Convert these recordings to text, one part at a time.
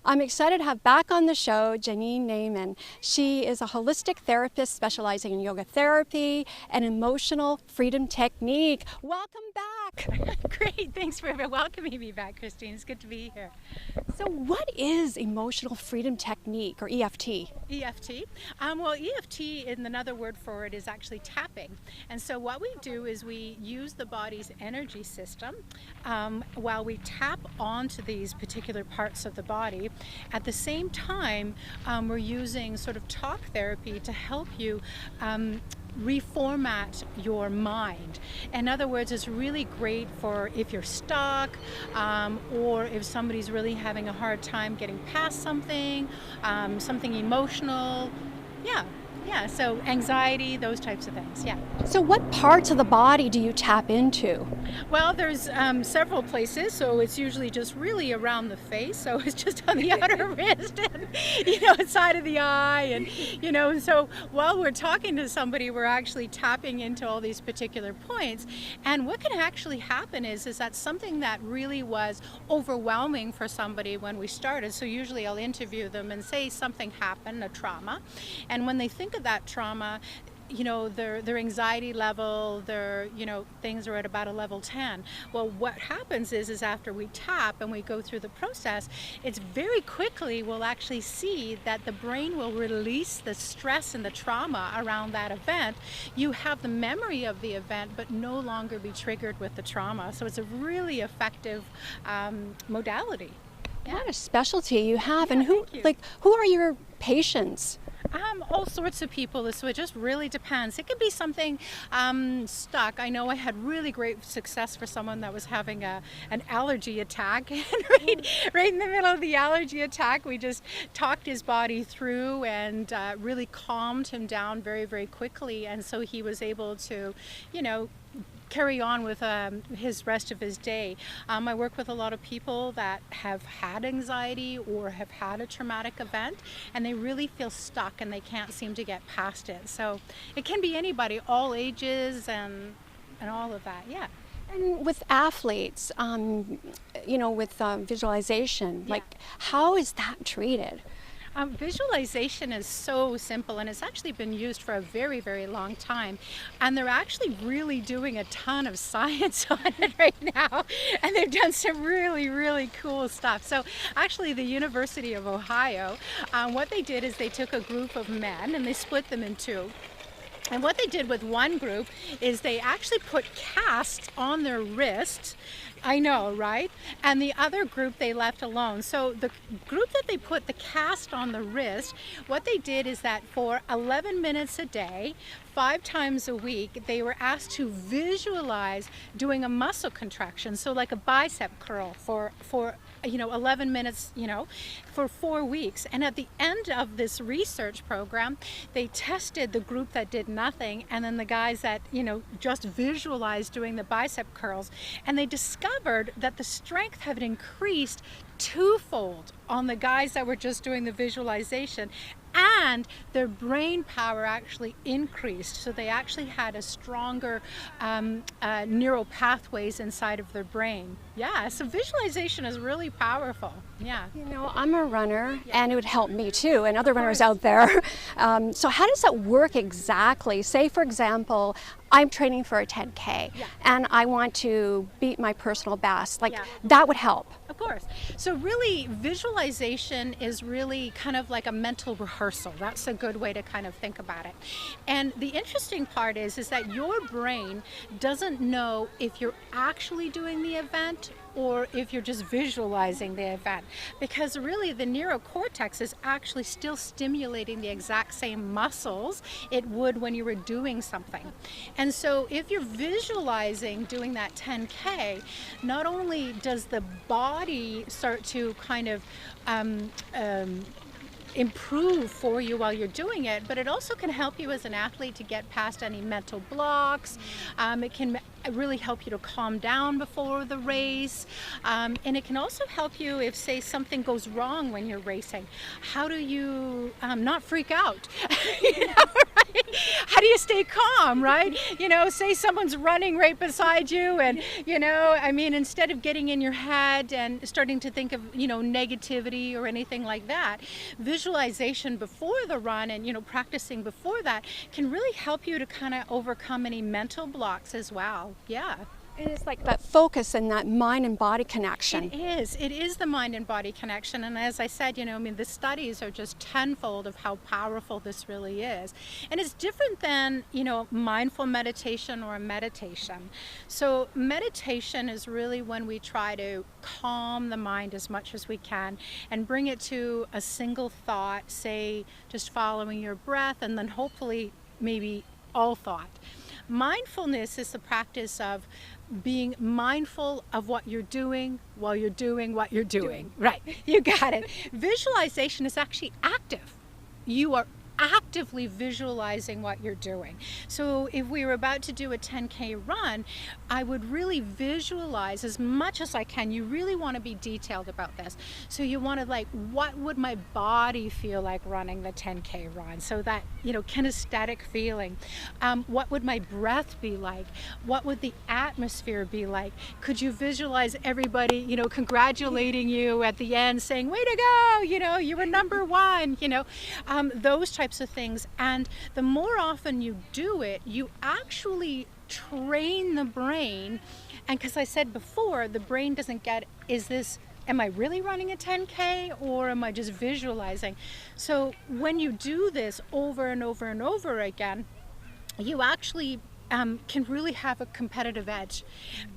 I'm excited to have back on the show Janine Naman. She is a holistic therapist specializing in yoga therapy and emotional freedom technique. Welcome back. Great, thanks for welcoming me back, Christine. It's good to be here. So what is emotional freedom technique, or EFT? EFT? Well, EFT, in another word for it, is actually tapping. And so what we do is we use the body's energy system while we tap onto these particular parts of the body. At the same time, we're using sort of talk therapy to help you reformat your mind. In other words, it's really great for if you're stuck or if somebody's really having a hard time getting past something, something emotional. Yeah, so anxiety, those types of things, yeah. So what parts of the body do you tap into? Well, there's several places, so it's usually just really around the face, so it's just on the outer wrist and, side of the eye, and, so while we're talking to somebody, we're actually tapping into all these particular points, and what can actually happen is that something that really was overwhelming for somebody when we started, so usually I'll interview them and say something happened, a trauma, and when they think of that trauma, their anxiety level, their, things are at about a level 10. Well, what happens is after we tap and we go through the process, it's very quickly we'll actually see that the brain will release the stress and the trauma around that event. You have the memory of the event, but no longer be triggered with the trauma. So it's a really effective modality. Yeah. What a specialty you have, Yeah, and who are your patients? All sorts of people, so it just really depends. It could be something stuck. I know I had really great success for someone that was having an allergy attack, and right in the middle of the allergy attack, we just talked his body through and really calmed him down very, very quickly, and so he was able to, carry on with his rest of his day. I work with a lot of people that have had anxiety or have had a traumatic event, and they really feel stuck and they can't seem to get past it. So it can be anybody, all ages and all of that, yeah. And with athletes, with visualization, Yeah. how is that treated? Visualization is so simple, and it's actually been used for a very, very long time, and they're actually really doing a ton of science on it right now, and they've done some really, really cool stuff. So actually the University of Ohio, what they did is they took a group of men and they split them in two. And what they did with one group is they actually put casts on their wrist. I know, right? And the other group they left alone. So the group that they put the cast on the wrist, what they did is that for 11 minutes a day, 5 times a week, they were asked to visualize doing a muscle contraction, so like a bicep curl for 11 minutes, for 4 weeks. And at the end of this research program, they tested the group that did nothing and then the guys that, just visualized doing the bicep curls. And they discovered that the strength had increased twofold on the guys that were just doing the visualization, and their brain power actually increased, so they actually had a stronger neural pathways inside of their brain. Yeah, so visualization is really powerful. Yeah. I'm a runner, and it would help me too, and other runners out there. So how does that work exactly? Say, for example, I'm training for a 10K, and I want to beat my personal best. That would help. Of course. So really, visualization is really kind of like a mental rehearsal. That's a good way to kind of think about it. And the interesting part is that your brain doesn't know if you're actually doing the event or if you're just visualizing the event, because really the neurocortex is actually still stimulating the exact same muscles it would when you were doing something. And so if you're visualizing doing that 10K, not only does the body start to kind of improve for you while you're doing it, but it also can help you as an athlete to get past any mental blocks. It can really help you to calm down before the race, and it can also help you if, say, something goes wrong when you're racing. How do you not freak out? Right? How do you stay calm, right? You know, say someone's running right beside you, and, you know, I mean, instead of getting in your head and starting to think of, you know, negativity or anything like that, visualization before the run and, you know, practicing before that can really help you to kind of overcome any mental blocks as well. Yeah. And it's like that focus and that mind and body connection. It is the mind and body connection. And as I said, you know, I mean, the studies are just tenfold of how powerful this really is. And it's different than, you know, mindful meditation or meditation. So meditation is really when we try to calm the mind as much as we can and bring it to a single thought, say, just following your breath, and then hopefully maybe all thought. Mindfulness is the practice of being mindful of what you're doing while you're doing what you're doing. Right, you got it. Visualization is actually active. You are actively visualizing what you're doing. So if we were about to do a 10K run, I would really visualize as much as I can. You really want to be detailed about this. So you want to, like, what would my body feel like running the 10K run? So that, you know, kinesthetic feeling. What would my breath be like? What would the atmosphere be like? Could you visualize everybody, you know, congratulating you at the end, saying, way to go, you know, you were number one, you know, those types of things. And the more often you do it, you actually train the brain. And because I said before, the brain doesn't get, am I really running a 10K or am I just visualizing? So when you do this over and over and over again, you actually can really have a competitive edge.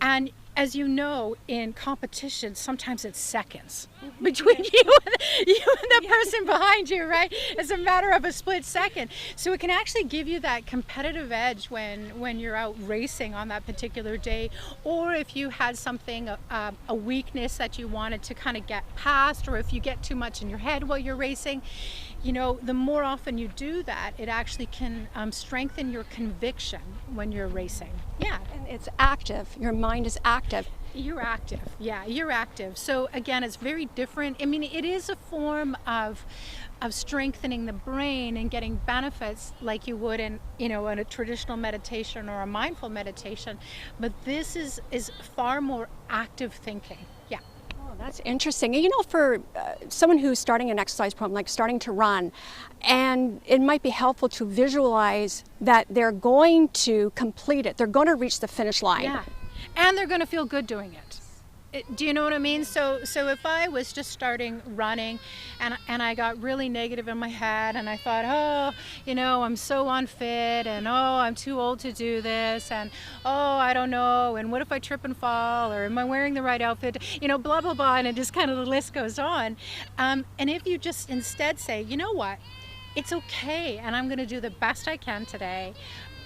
And as you know, in competition, sometimes it's seconds between you and the person behind you, right? It's a matter of a split second. So it can actually give you that competitive edge when you're out racing on that particular day, or if you had something, a weakness that you wanted to kind of get past, or if you get too much in your head while you're racing. You know, the more often you do that, it actually can strengthen your conviction when you're racing. Yeah. And it's active. Your mind is active. You're active. Yeah, you're active. So again, it's very different. I mean, it is a form of strengthening the brain and getting benefits like you would in, you know, in a traditional meditation or a mindful meditation. But this is far more active thinking. Yeah. That's interesting. And, you know, for someone who's starting an exercise program, like starting to run, and it might be helpful to visualize that they're going to complete it. They're going to reach the finish line. Yeah. And they're going to feel good doing it. Do you know what I mean? So if I was just starting running and I got really negative in my head and I thought, oh, you know, I'm so unfit, and oh, I'm too old to do this, and oh, I don't know, and what if I trip and fall, or am I wearing the right outfit, you know, blah, blah, blah, and it just kind of, the list goes on. And if you just instead say, you know what, it's okay, and I'm going to do the best I can today.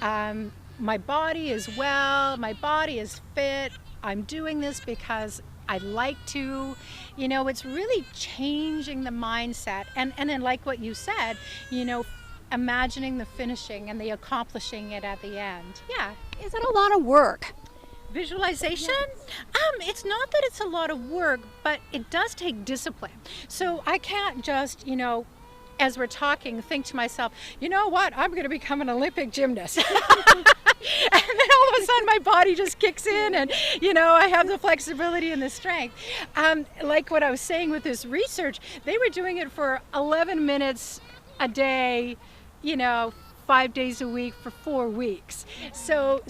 My body is well, my body is fit, I'm doing this because I like to, you know, it's really changing the mindset. And then, like what you said, you know, imagining the finishing and the accomplishing it at the end. Yeah. Is it a lot of work? Visualization? Yes. It's not that it's a lot of work, but it does take discipline. So I can't just, you know, as we're talking, think to myself, you know what, I'm going to become an Olympic gymnast. And then all of a sudden my body just kicks in, and, you know, I have the flexibility and the strength. Like what I was saying with this research, they were doing it for 11 minutes a day, you know, 5 days a week for 4 weeks. So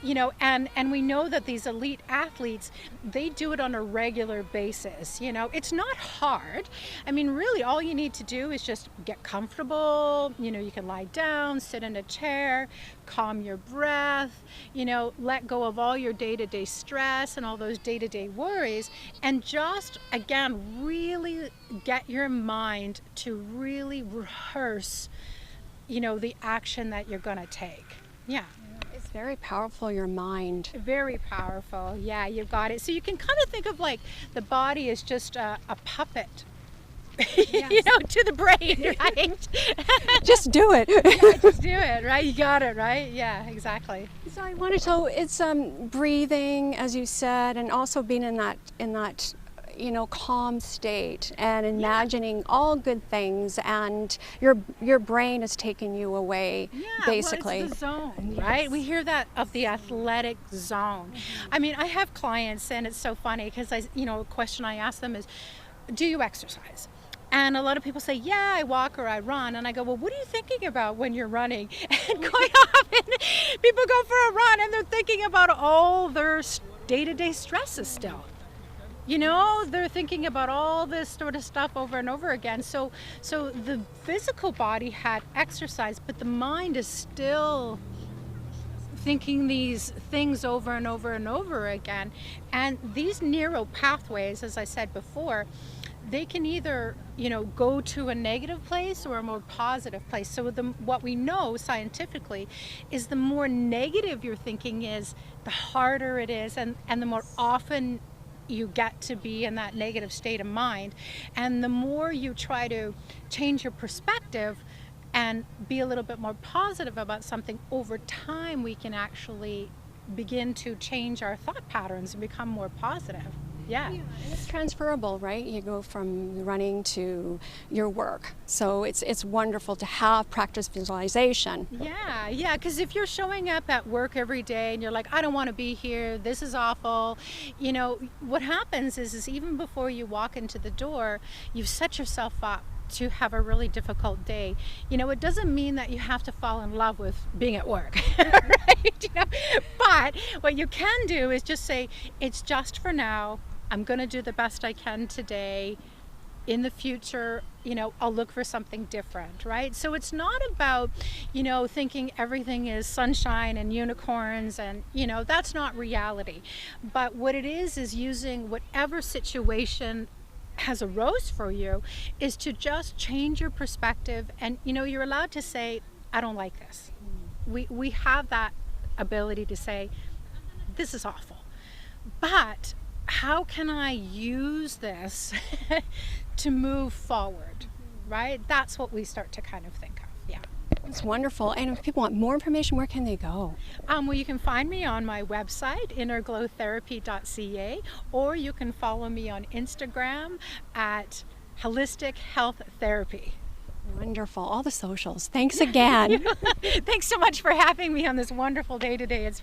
you know, and we know that these elite athletes, they do it on a regular basis. You know, it's not hard. I mean, really, all you need to do is just get comfortable. You know, you can lie down, sit in a chair, calm your breath, you know, let go of all your day-to-day stress and all those day-to-day worries, and just, again, really get your mind to really rehearse, you know, the action that you're going to take. Yeah. It's very powerful, your mind. Very powerful. Yeah, you've got it. So you can kind of think of like the body is just a puppet, yes. You know, to the brain, right? Just do it. Yeah, just do it, right? You got it, right? Yeah, exactly. So I wanted to, it's breathing, as you said, and also being in that calm state and imagining all good things, and your brain is taking you away, basically. Well, it's the zone, right? We hear that of the athletic zone. I mean, I have clients, and it's so funny because a question I ask them is, do you exercise? And a lot of people say, yeah, I walk or I run. And I go, well, what are you thinking about when you're running? And quite often, people go for a run and they're thinking about all their day-to-day stresses still. They're thinking about all this sort of stuff over and over again. So the physical body had exercise, but the mind is still thinking these things over and over and over again. And these neural pathways, as I said before, they can either, go to a negative place or a more positive place. So what we know scientifically is the more negative your thinking is, the harder it is, and the more often you get to be in that negative state of mind. And the more you try to change your perspective and be a little bit more positive about something, over time we can actually begin to change our thought patterns and become more positive. Yeah. It's transferable, right? You go from running to your work. So it's wonderful to have practice visualization. Yeah, because if you're showing up at work every day and you're like, I don't want to be here, this is awful, what happens is even before you walk into the door, you've set yourself up to have a really difficult day. It doesn't mean that you have to fall in love with being at work, right? But what you can do is just say, it's just for now. I'm going to do the best I can today. In the future, I'll look for something different, right? So it's not about, thinking everything is sunshine and unicorns and, that's not reality. But what it is using whatever situation has arose for you, is to just change your perspective. And, you're allowed to say, I don't like this. We have that ability to say, this is awful. But how can I use this to move forward, right? That's what we start to kind of think of. Yeah. It's wonderful. And if people want more information, where can they go? Well, you can find me on my website, innerglowtherapy.ca, or you can follow me on Instagram at Holistic Health Therapy. Wonderful. All the socials. Thanks again. Thanks so much for having me on this wonderful day today. It's